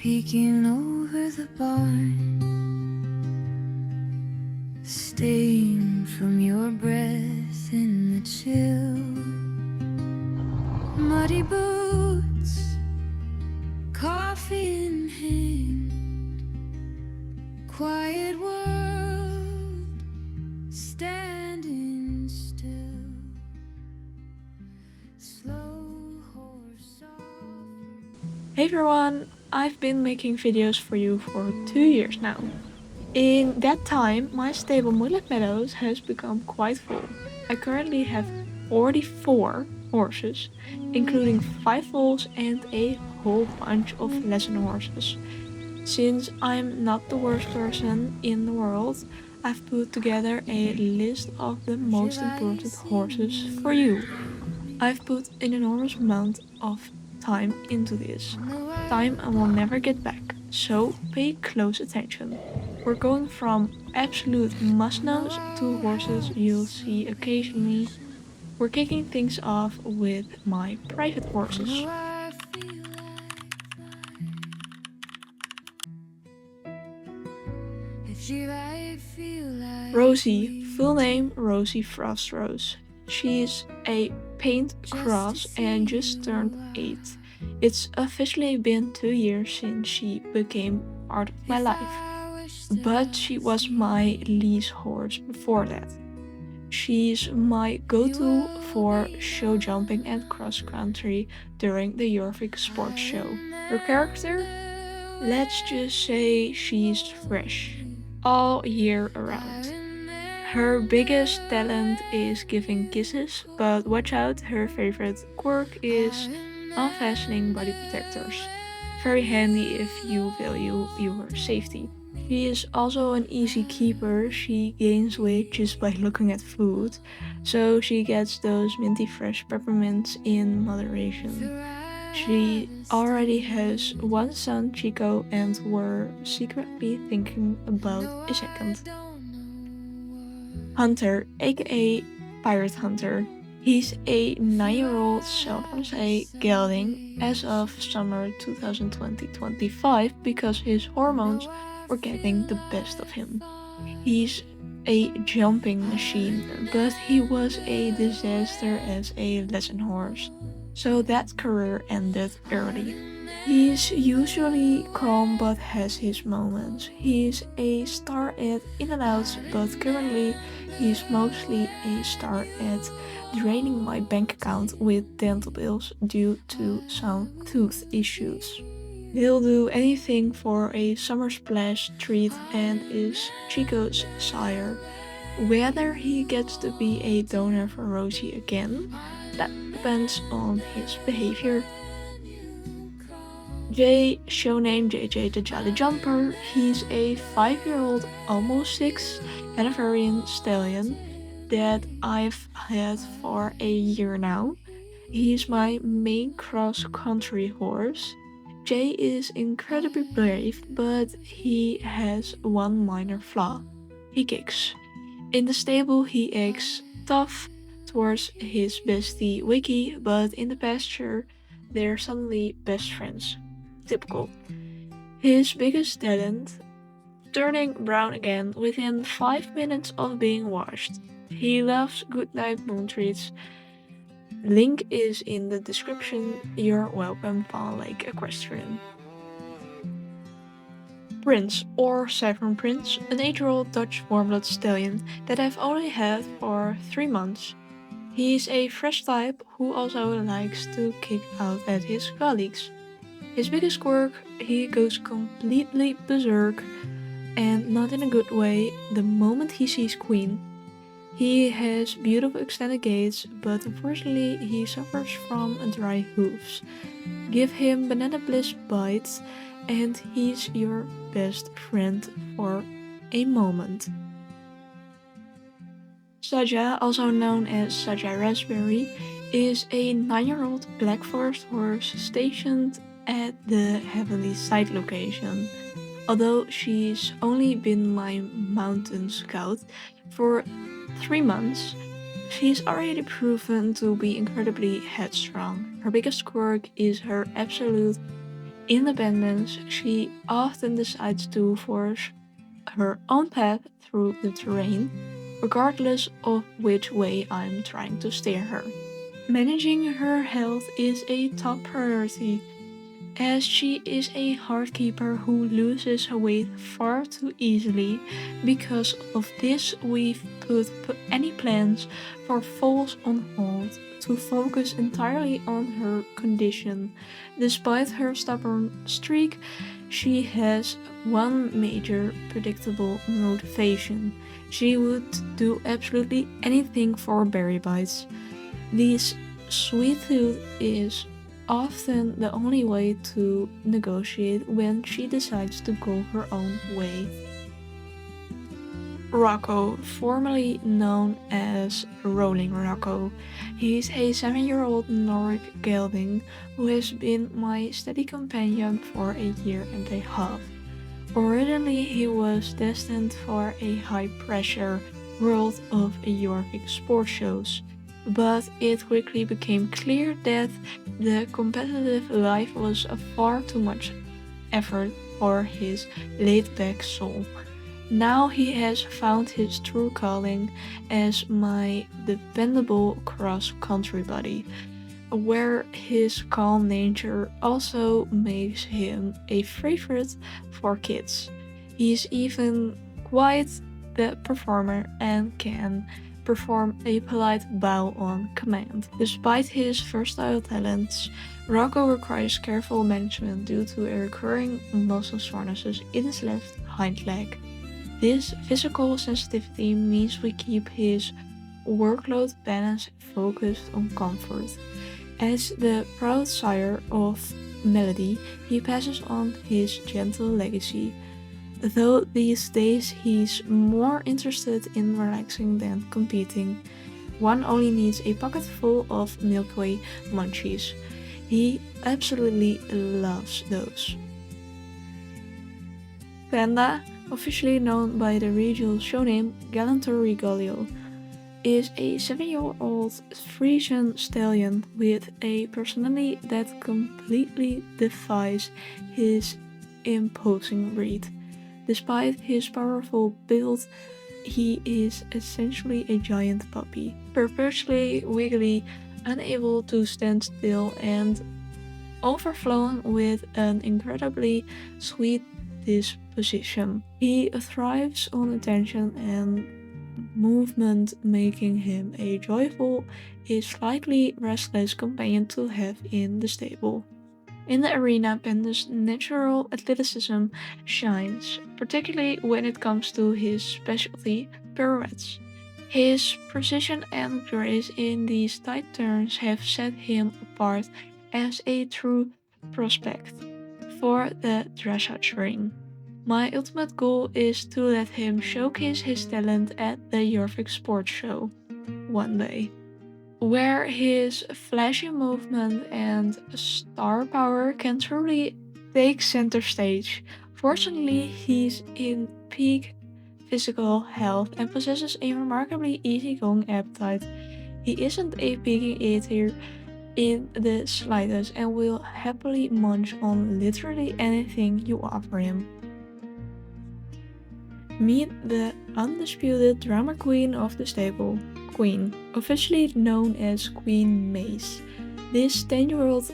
peeking over the barn, staying from your breath in the chill. Muddy boots, coffee in hand, quiet world, standing still. Slow horse off. Hey everyone, I've been making videos for you for 2 years now. In that time, my stable Moonlight Meadows has become quite full. I currently have 44 horses, including 5 foals and a whole bunch of lesson horses. Since I'm not the worst person in the world, I've put together a list of the most important horses for you. I've put an enormous amount of time into this. Time I will never get back, so pay close attention. We're going from absolute must-knows to horses you'll see occasionally. We're kicking things off with my private horses. Rosie, full name Rosie Frost Rose. She's a paint cross and just turned 8. It's officially been 2 years since she became part of my life, but she was my lease horse before that. She's my go-to for show jumping and cross country during the Jorvik Sports Show. Her character? Let's just say she's fresh, all year around. Her biggest talent is giving kisses, but watch out, her favorite quirk is unfastening body protectors. Very handy if you value viewer safety. She is also an easy keeper. She gains weight just by looking at food, so she gets those minty fresh peppermints in moderation. She already has one son, Chico, and we're secretly thinking about a second. Hunter, aka Pirate Hunter. He's a 9-year-old Seldomse gelding as of summer 2020-25 because his hormones were getting the best of him. He's a jumping machine, but he was a disaster as a lesson horse, so that career ended early. He's usually calm but has his moments. He's a star at in and outs, but currently he's mostly a star at draining my bank account with dental bills due to some tooth issues. He'll do anything for a summer splash treat and is Chico's sire. Whether he gets to be a donor for Rosie again, that depends on his behavior. Jay, show name JJ the Jolly Jumper. He's a 5-year-old, almost 6, Hanoverian stallion that I've had for a year now. He's my main cross-country horse. Jay is incredibly brave, but he has one minor flaw. He kicks. In the stable he acts tough towards his bestie Wiki, but in the pasture they're suddenly best friends. Typical. His biggest talent? Turning brown again within 5 minutes of being washed. He loves goodnight moon treats. Link is in the description. You're welcome, Fawn Lake Equestrian. Prince, or Saffron Prince, an 8-year-old Dutch warmblood stallion that I've only had for 3 months. He's a fresh type who also likes to kick out at his colleagues. His biggest quirk, he goes completely berserk, and not in a good way, the moment he sees Queen. He has beautiful extended gaits, but unfortunately he suffers from dry hooves. Give him Banana Bliss bites, and he's your best friend for a moment. Saja, also known as Saja Raspberry, is a 9-year-old Black Forest horse stationed at the Heavenly Side location. Although she's only been my mountain scout for 3 months, she's already proven to be incredibly headstrong. Her biggest quirk is her absolute independence, she often decides to forge her own path through the terrain, regardless of which way I'm trying to steer her. Managing her health is a top priority, as she is a heart keeper who loses weight far too easily. Because of this, we've put any plans for falls on hold to focus entirely on her condition. Despite her stubborn streak, she has one major predictable motivation. She would do absolutely anything for berry bites. This sweet tooth is often the only way to negotiate when she decides to go her own way. Rocco, formerly known as Rolling Rocco. He's a 7-year-old Nordic gelding who has been my steady companion for a year and a half. Originally, he was destined for a high-pressure world of Jorvik sports shows, but it quickly became clear that the competitive life was far too much effort for his laid-back soul. Now he has found his true calling as my dependable cross-country buddy, where his calm nature also makes him a favorite for kids. He's even quite the performer and can perform a polite bow on command. Despite his versatile talents, Rocco requires careful management due to a recurring muscle soreness in his left hind leg. This physical sensitivity means we keep his workload balance focused on comfort. As the proud sire of Melody, he passes on his gentle legacy. Though these days he's more interested in relaxing than competing. One only needs a pocket full of Milky Way munchies. He absolutely loves those. Panda, officially known by the regional show name Galantor Regalio, is a 7-year-old Frisian stallion with a personality that completely defies his imposing breed. Despite his powerful build, he is essentially a giant puppy, perpetually wiggly, unable to stand still, and overflowing with an incredibly sweet disposition. He thrives on attention and movement, making him a joyful, a slightly restless companion to have in the stable. In the arena, Panda's natural athleticism shines, particularly when it comes to his specialty, pirouettes. His precision and grace in these tight turns have set him apart as a true prospect for the dressage ring. My ultimate goal is to let him showcase his talent at the Jorvik Sports Show one day, where his flashy movement and star power can truly take center stage. Fortunately, he's in peak physical health and possesses a remarkably easygoing appetite. He isn't a picky eater in the slightest and will happily munch on literally anything you offer him. Meet the undisputed drama queen of the stable, Queen, officially known as Queen Mace. This 10-year-old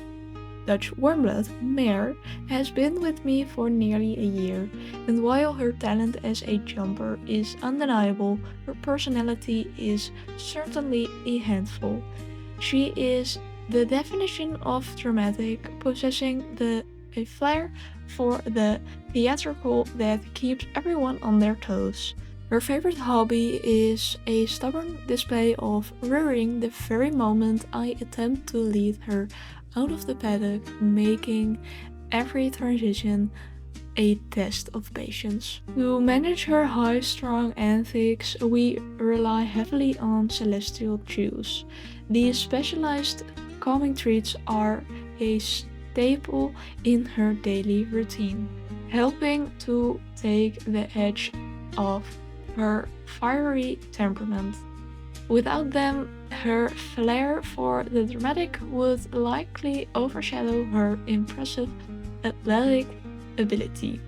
Dutch warmblood mare has been with me for nearly a year, and while her talent as a jumper is undeniable, her personality is certainly a handful. She is the definition of dramatic, possessing a flair for the theatrical that keeps everyone on their toes. Her favorite hobby is a stubborn display of rearing the very moment I attempt to lead her out of the paddock, making every transition a test of patience. To manage her high-strung antics, we rely heavily on celestial chews. These specialized calming treats are a staple in her daily routine, helping to take the edge off her fiery temperament. Without them, her flair for the dramatic would likely overshadow her impressive athletic ability.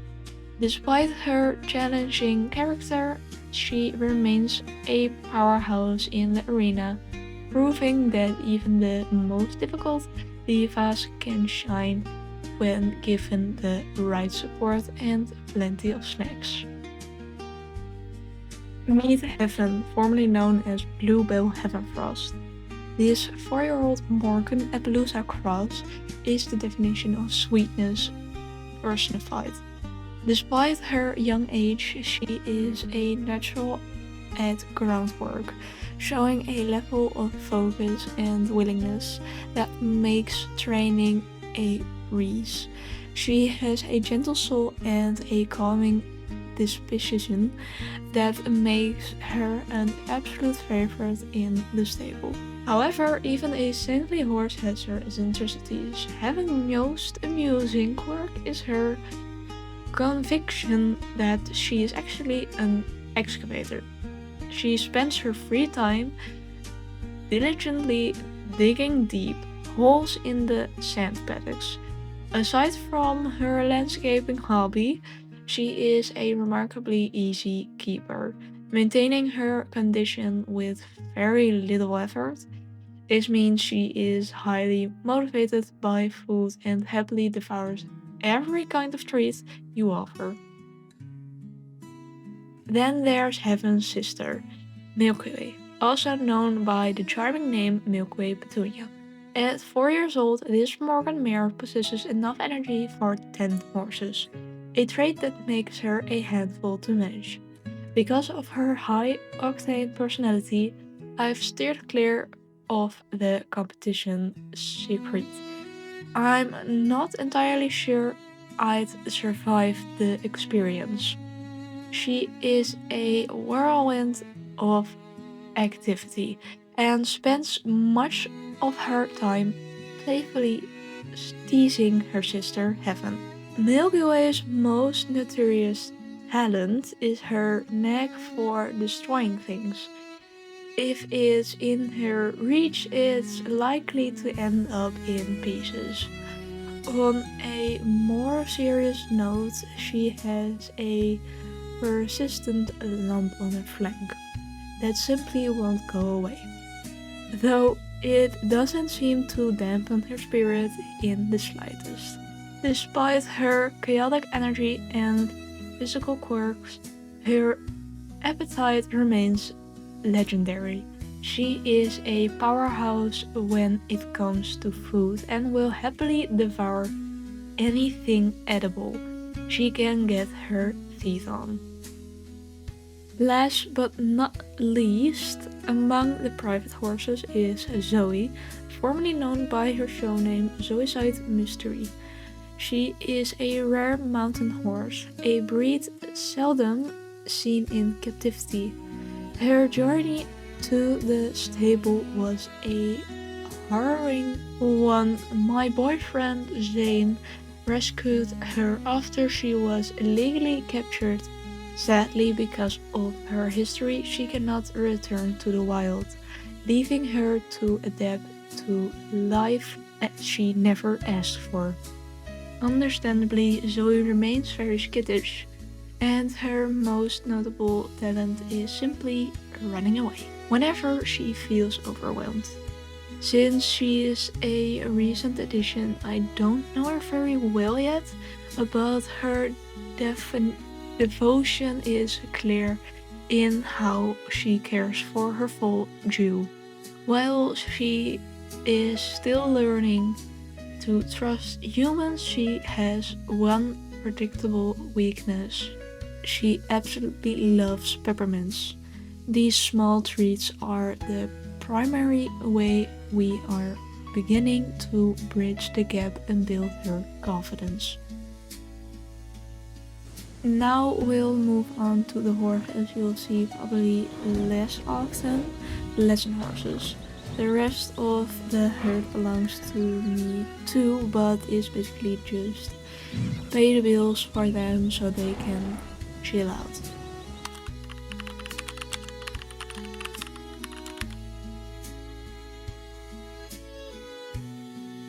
Despite her challenging character, she remains a powerhouse in the arena, proving that even the most difficult divas can shine when given the right support and plenty of snacks. Meet Heaven, formerly known as Bluebell Heavenfrost. This 4-year-old Morgan Appaloosa cross is the definition of sweetness personified. Despite her young age, she is a natural at groundwork, showing a level of focus and willingness that makes training a breeze. She has a gentle soul and a calming disposition that makes her an absolute favorite in the stable. However, even a saintly horse has her eccentricities. Having most amusing quirk is her conviction that she is actually an excavator. She spends her free time diligently digging deep holes in the sand paddocks. Aside from her landscaping hobby, she is a remarkably easy keeper, maintaining her condition with very little effort. This means she is highly motivated by food and happily devours every kind of treat you offer. Then there's Heaven's sister, Milky Way, also known by the charming name Milky Way Petunia. At 4 years old, this Morgan mare possesses enough energy for 10 horses, a trait that makes her a handful to manage. Because of her high-octane personality, I've steered clear of the competition secret. I'm not entirely sure I'd survive the experience. She is a whirlwind of activity and spends much of her time playfully teasing her sister Heaven. Milky Way's most notorious talent is her knack for destroying things. If it's in her reach, it's likely to end up in pieces. On a more serious note, she has a persistent lump on her flank that simply won't go away, though it doesn't seem to dampen her spirit in the slightest. Despite her chaotic energy and physical quirks, her appetite remains legendary. She is a powerhouse when it comes to food and will happily devour anything edible she can get her teeth on. Last but not least, among the private horses is Zoe, formerly known by her show name Zoeside Mystery. She is a rare mountain horse, a breed seldom seen in captivity. Her journey to the stable was a harrowing one. My boyfriend Zane rescued her after she was illegally captured. Sadly, because of her history, she cannot return to the wild, leaving her to adapt to life that she never asked for. Understandably, Zoe remains very skittish, and her most notable talent is simply running away whenever she feels overwhelmed. Since she is a recent addition, I don't know her very well yet, but her devotion is clear in how she cares for her foal, Jew. While she is still learning to trust humans, she has one predictable weakness. She absolutely loves peppermints. These small treats are the primary way we are beginning to bridge the gap and build her confidence. Now we'll move on to the horses you'll see probably less often, lesson horses. The rest of the herd belongs to me too, but is basically just pay the bills for them so they can chill out.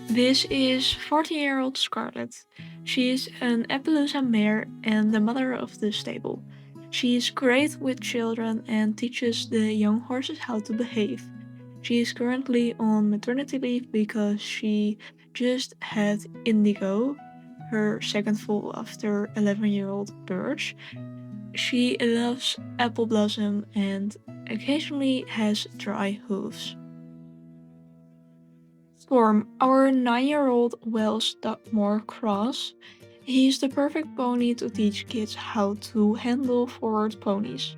This is 14-year-old Scarlett. She's an Appaloosa mare and the mother of the stable. She's great with children and teaches the young horses how to behave. She is currently on maternity leave because she just had Indigo, her second foal after 11-year-old Birch. She loves apple blossom and occasionally has dry hooves. Storm, our 9-year-old Welsh Dugmore cross. He's the perfect pony to teach kids how to handle forward ponies.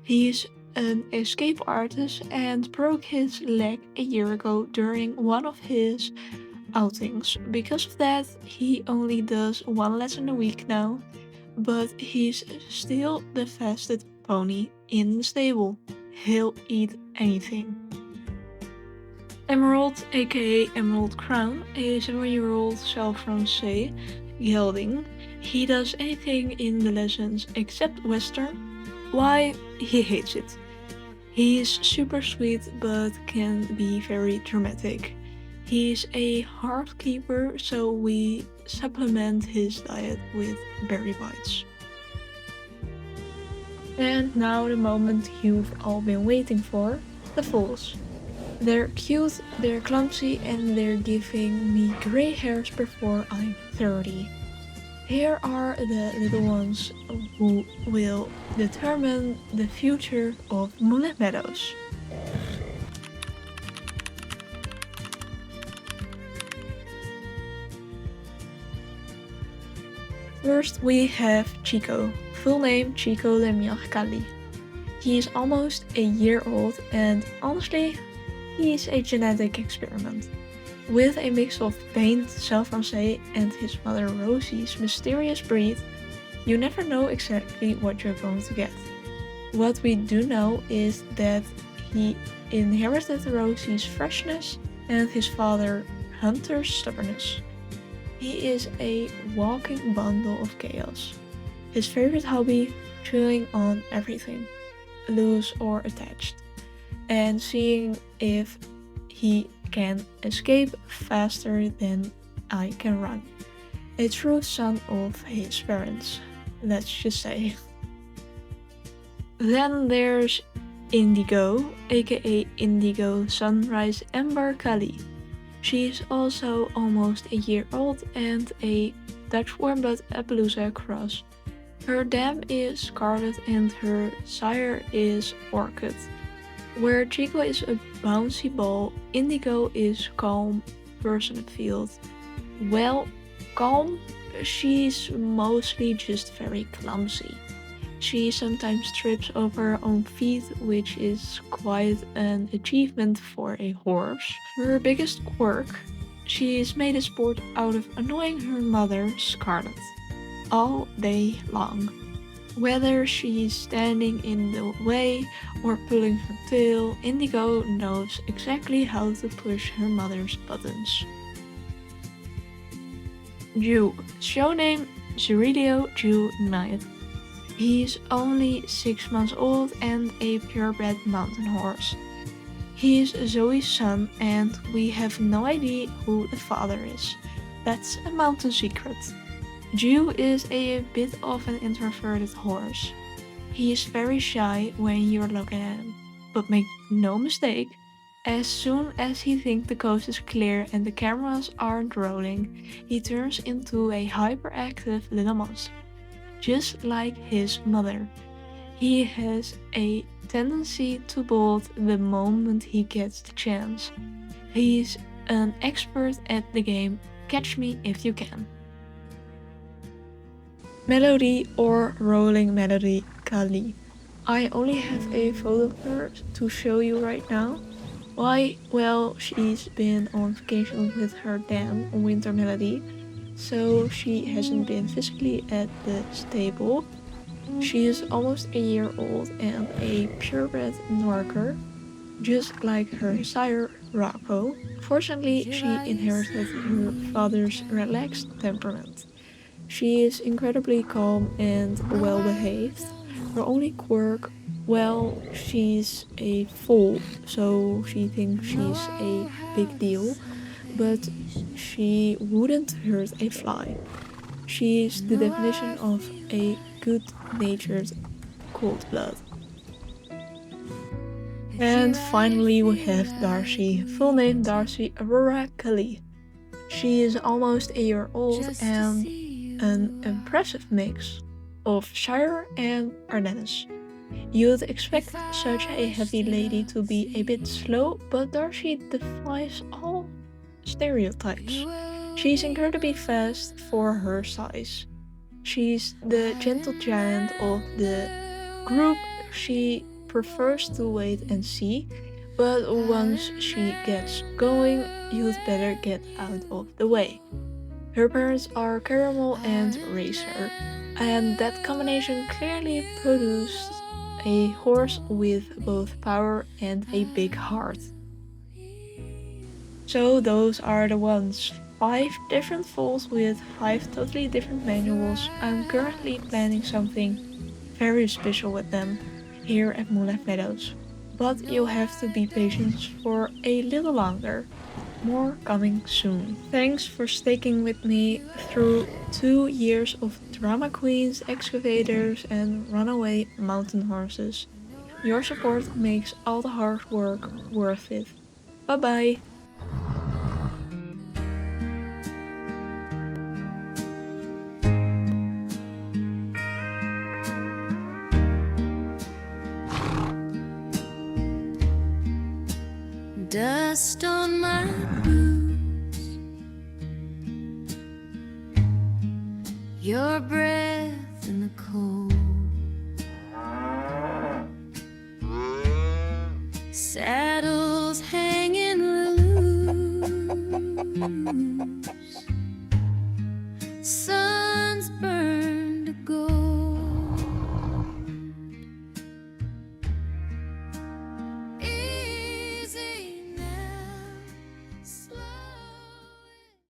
He's an escape artist and broke his leg a year ago during one of his outings. Because of that, he only does one lesson a week now, but he's still the fastest pony in the stable. He'll eat anything. Emerald, aka Emerald Crown, a 7-year-old Self-Francais gelding. He does anything in the lessons except Western. Why? He hates it. He's super sweet but can be very dramatic. He's a heart keeper, so we supplement his diet with berry bites. And now the moment you've all been waiting for, the foals. They're cute, they're clumsy, and they're giving me gray hairs before I'm 30. Here are the little ones who will determine the future of Moonlight Meadows. First we have Chico, full name Chico Lemyakali. He is almost a year old and honestly, he is a genetic experiment. With a mix of paint, Self-Francais, and his mother Rosie's mysterious breed, you never know exactly what you're going to get. What we do know is that he inherited Rosie's freshness and his father Hunter's stubbornness. He is a walking bundle of chaos. His favorite hobby, chewing on everything, loose or attached, and seeing if he can escape faster than I can run. A true son of his parents, let's just say. Then there's Indigo, aka Indigo Sunrise Ember Kali. She's also almost a year old and a Dutch Warmblood Appaloosa cross. Her dam is Scarlet and her sire is Orchid. Where Chico is a bouncy ball, Indigo is calm, personate field. Well, calm? She's mostly just very clumsy. She sometimes trips over her own feet, which is quite an achievement for a horse. Her biggest quirk? She's made a sport out of annoying her mother, Scarlet, all day long. Whether she's standing in the way or pulling her tail, Indigo knows exactly how to push her mother's buttons. Jew, show name Zuridio Jew Knight. He's only 6 months old and a purebred mountain horse. He's Zoe's son and we have no idea who the father is. That's a mountain secret. Jew is a bit of an introverted horse. He is very shy when you're looking at him, but make no mistake, as soon as he thinks the coast is clear and the cameras aren't rolling, he turns into a hyperactive little monster, just like his mother. He has a tendency to bolt the moment he gets the chance. He's an expert at the game Catch Me If You Can. Melody or Rolling Melody Kali. I only have a photo of her to show you right now. Why? Well, she's been on vacation with her dam on Winter Melody, so she hasn't been physically at the stable. She is almost a year old and a purebred Norker, just like her sire Rocco. Fortunately, she inherited her father's relaxed temperament. She is incredibly calm and well behaved. Her only quirk, well, she's a foal, so she thinks she's a big deal, but she wouldn't hurt a fly. She's the definition of a good-natured cold blood. And finally we have Darcy, full name Darcy Aurora Kelly. She is almost a year old and an impressive mix of Shire and Ardennes. You'd expect such a heavy lady to be a bit slow, but Darcy defies all stereotypes. She's incredibly fast for her size. She's the gentle giant of the group. She prefers to wait and see, but once she gets going, you'd better get out of the way. Her parents are Caramel and Racer, and that combination clearly produced a horse with both power and a big heart. So those are the ones. 5 different foals with 5 totally different manuals. I'm currently planning something very special with them here at Moonlight Meadows. But you'll have to be patient for a little longer. More coming soon. Thanks for sticking with me through 2 years of drama queens, excavators, and runaway mountain horses. Your support makes all the hard work worth it. Bye bye! Dust on my boots, your breath in the cold, saddles hanging loose. So